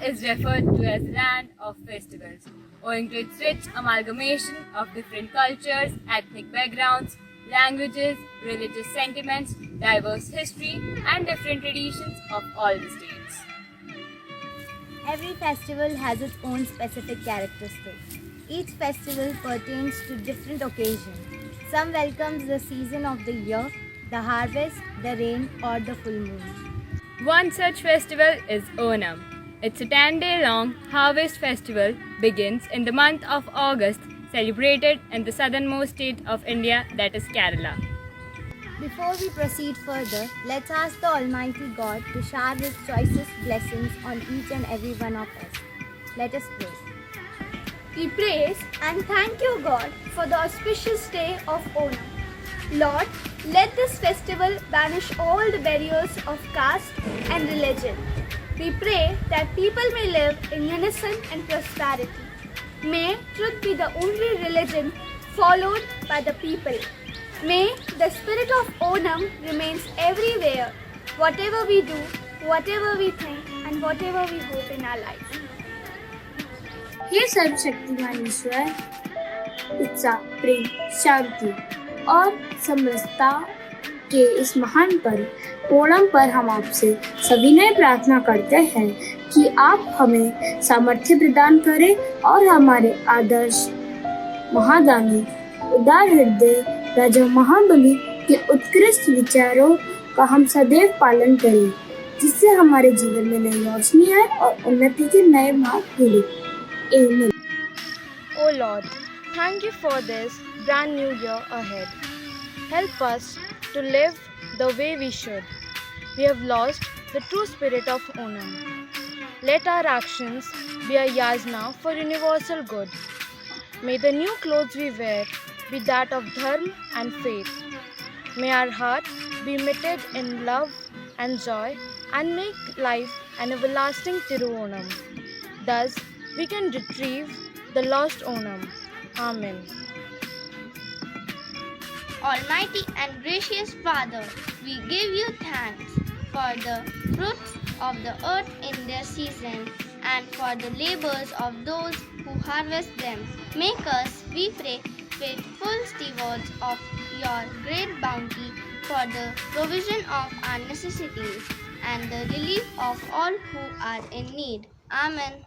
is referred to as land of festivals, owing to its rich amalgamation of different cultures, ethnic backgrounds, languages, religious sentiments, diverse history, and different traditions of all the states. Every festival has its own specific characteristics. Each festival pertains to different occasions. Some welcomes the season of the year, the harvest, the rain, or the full moon. One such festival is Onam. It's a 10-day-long harvest festival begins in the month of August, celebrated in the southernmost state of India, that is Kerala. Before we proceed further, let's ask the Almighty God to shower His choicest blessings on each and every one of us. Let us pray. We praise and thank you, God, for the auspicious day of Onam. Lord, let this festival banish all the barriers of caste and religion. We pray that people may live in unison and prosperity. May truth be the only religion followed by the people. May the spirit of Onam remains everywhere, whatever we do, whatever we think, and whatever we hope in our life. हे सर्वशक्तिमान ईश्वर, उत्साह, प्रेम, शांति और समरसता के इस महान पर्व ओणम पर हम आपसे सविनय प्रार्थना करते हैं कि आप हमें सामर्थ्य प्रदान करें और हमारे आदर्श महादानी उदार हृदय राजा महाबली के उत्कृष्ट विचारों का हम सदैव पालन करें, जिससे हमारे जीवन में नई रोशनी आए और उन्नति के नए मार्ग खुले। Amen. O Lord, thank you for this brand new year ahead. Help us to live the way we should. We have lost the true spirit of Onam. Let our actions be a yasna for universal good. May the new clothes we wear be that of dharma and faith. May our heart be knitted in love and joy and make life an everlasting Tiruonam. Thus, we can retrieve the lost Onam. Amen. Almighty and gracious Father, we give you thanks for the fruits of the earth in their season and for the labors of those who harvest them. Make us, we pray, faithful stewards of your great bounty for the provision of our necessities and the relief of all who are in need. Amen.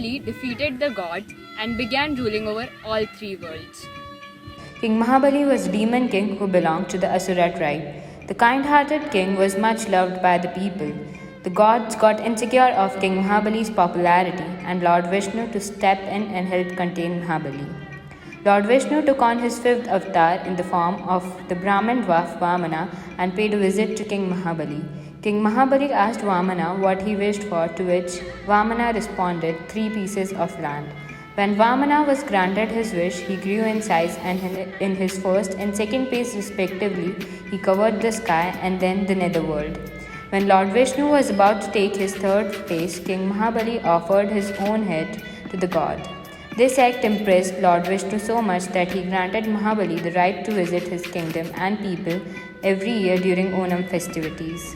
Mahabali defeated the gods and began ruling over all three worlds. King Mahabali was a demon king who belonged to the Asura tribe. The kind-hearted king was much loved by the people. The gods got insecure of King Mahabali's popularity and Lord Vishnu to step in and help contain Mahabali. Lord Vishnu took on his fifth avatar in the form of the Brahmin dwarf Vamana and paid a visit to King Mahabali. King Mahabali asked Vamana what he wished for, to which Vamana responded, 3 pieces of land. When Vamana was granted his wish, he grew in size and in his first and second phase respectively, he covered the sky and then the netherworld. When Lord Vishnu was about to take his third phase, King Mahabali offered his own head to the god. This act impressed Lord Vishnu so much that he granted Mahabali the right to visit his kingdom and people every year during Onam festivities.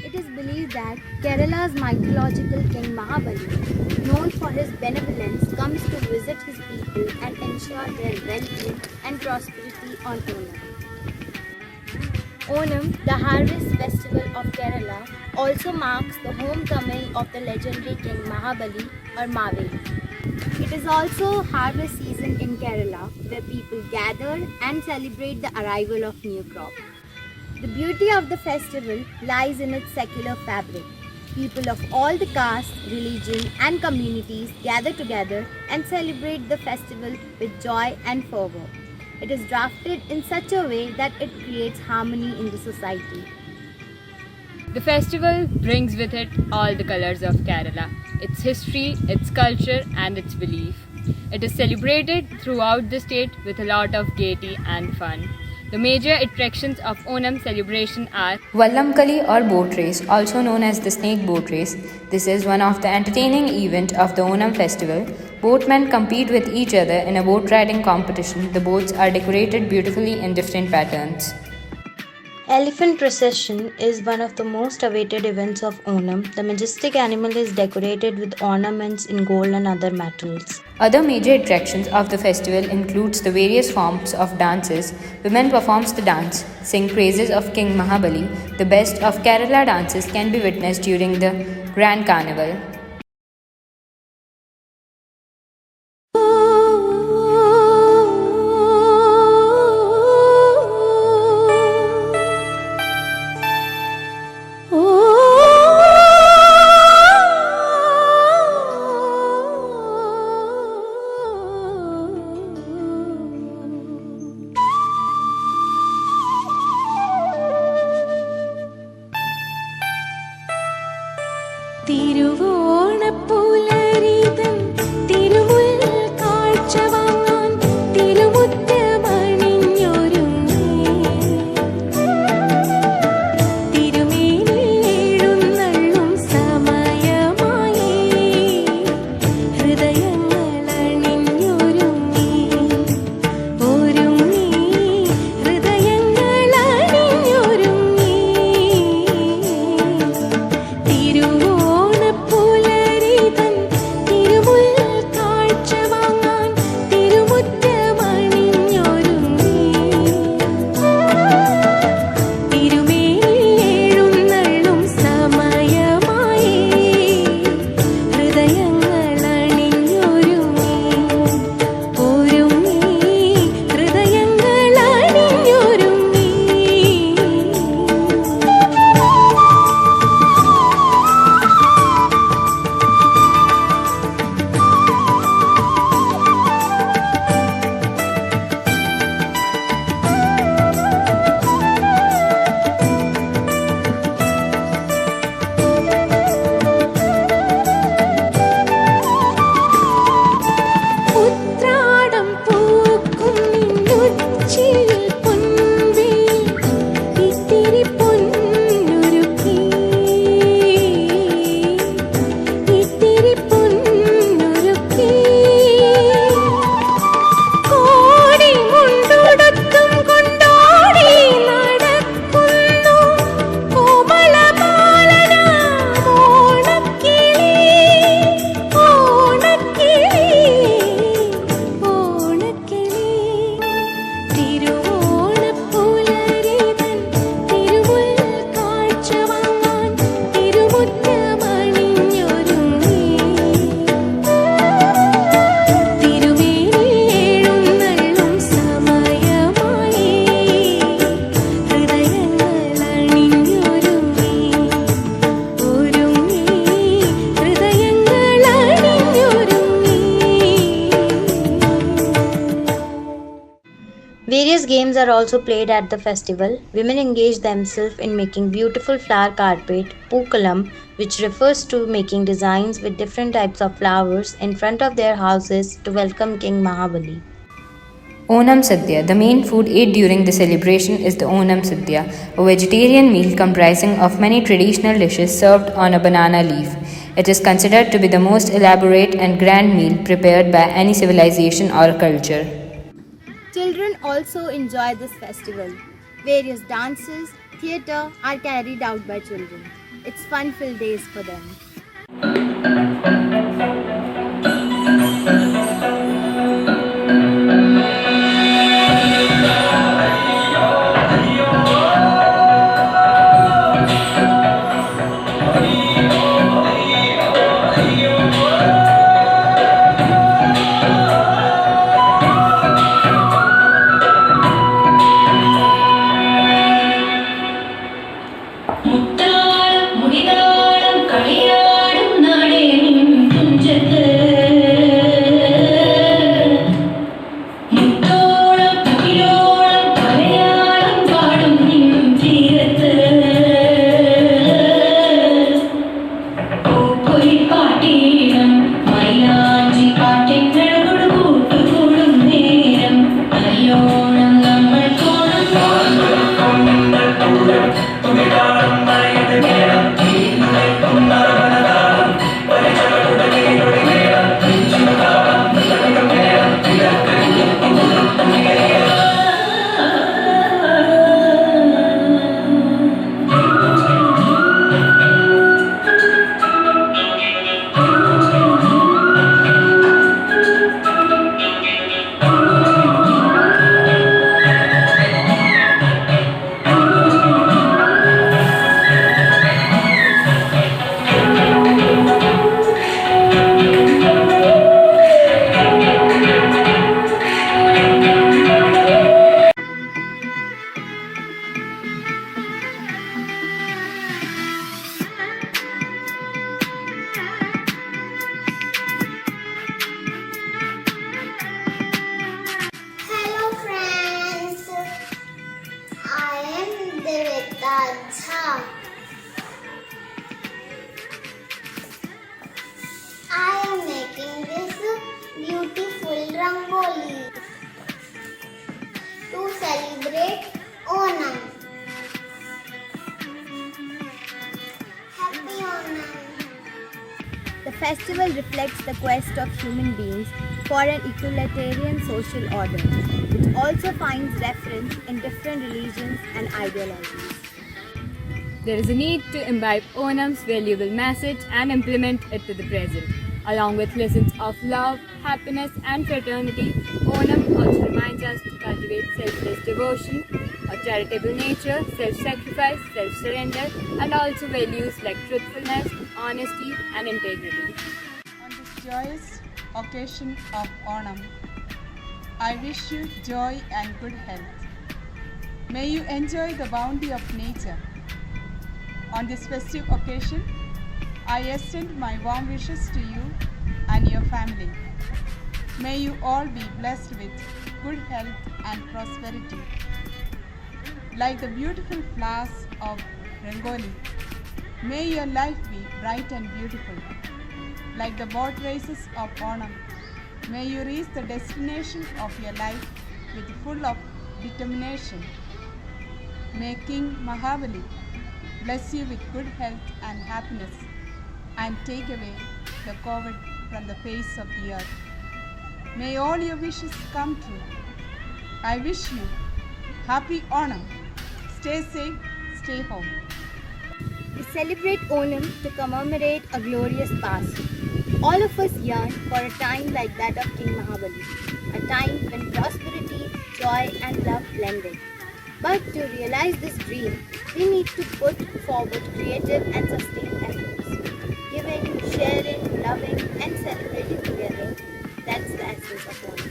It is believed that Kerala's mythological king Mahabali, known for his benevolence, comes to visit his people and ensure their well-being and prosperity on Onam. Onam, the harvest festival of Kerala, also marks the homecoming of the legendary king Mahabali or Maveli. It is also harvest season in Kerala, where people gather and celebrate the arrival of new crop. The beauty of the festival lies in its secular fabric. People of all the castes, religion and communities gather together and celebrate the festival with joy and fervor. It is drafted in such a way that it creates harmony in the society. The festival brings with it all the colors of Kerala, its history, its culture, and its belief. It is celebrated throughout the state with a lot of gaiety and fun. The major attractions of Onam celebration are Vallamkali or boat race, also known as the snake boat race. This is one of the entertaining events of the Onam festival. Boatmen compete with each other in a boat riding competition. The boats are decorated beautifully in different patterns. Elephant procession is one of the most awaited events of Onam. The majestic animal is decorated with ornaments in gold and other metals. Other major attractions of the festival includes the various forms of dances. Women performs the dance, sing praises of King Mahabali. The best of Kerala dances can be witnessed during the Grand Carnival. തിരുവോ Various games are also played at the festival. Women engage themselves in making beautiful flower carpet, pookalam, which refers to making designs with different types of flowers in front of their houses to welcome King Mahabali. Onam Sadhya. The main food ate during the celebration is the Onam Sadhya, a vegetarian meal comprising of many traditional dishes served on a banana leaf. It is considered to be the most elaborate and grand meal prepared by any civilization or culture. Children also enjoy this festival. Various dances, theatre are carried out by children. It's fun-filled days for them. Hello friends, I am Devita Jha. I am making this beautiful rangoli to celebrate Onam. Happy Onam! The festival reflects the quest of human beings for an equalitarian social order, which also finds reference in different religions and ideologies. There is a need to imbibe Onam's valuable message and implement it to the present. Along with lessons of love, happiness, and fraternity, Onam also reminds us to cultivate selfless devotion, a charitable nature, self-sacrifice, self-surrender, and also values like truthfulness, honesty, and integrity. On this joyous occasion of Onam, I wish you joy and good health. May you enjoy the bounty of nature. On this festive occasion, I extend my warm wishes to you and your family. May you all be blessed with good health and prosperity. Like the beautiful flowers of Rangoli, may your life be bright and beautiful. Like the boat races of Onam, may you reach the destination of your life with full of determination. May King Mahabali bless you with good health and happiness and take away the COVID from the face of the earth. May all your wishes come true. I wish you happy Onam. Stay safe, stay home. We celebrate Onam to commemorate a glorious past. All of us yearn for a time like that of King Mahabali, a time when prosperity, joy and love blended. But to realize this dream, we need to put forward creative and sustained efforts. Giving, sharing, loving and celebrating together, that's the essence of Onam.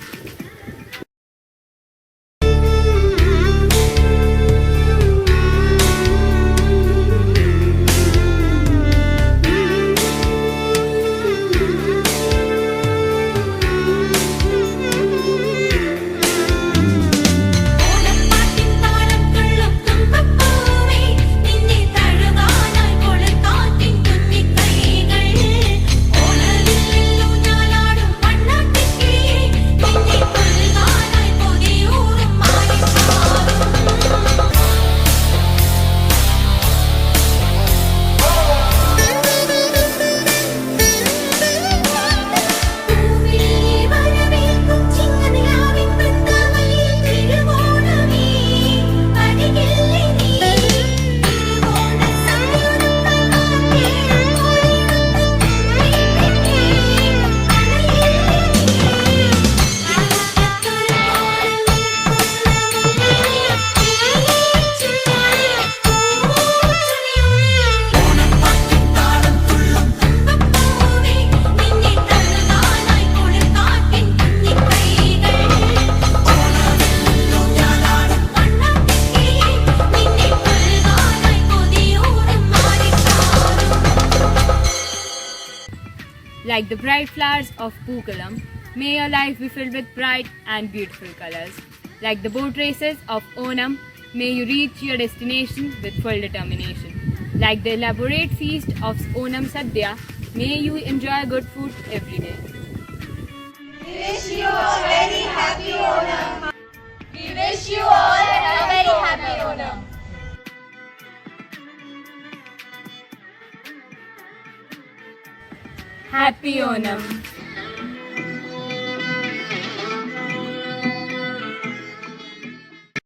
Like the bright flowers of Pookalam, may your life be filled with bright and beautiful colors. Like the boat races of Onam, may you reach your destination with full determination. Like the elaborate feast of Onam Sadhya, may you enjoy good food every day. We wish you a very happy Onam. We wish you all a very happy Onam. Happy Onam!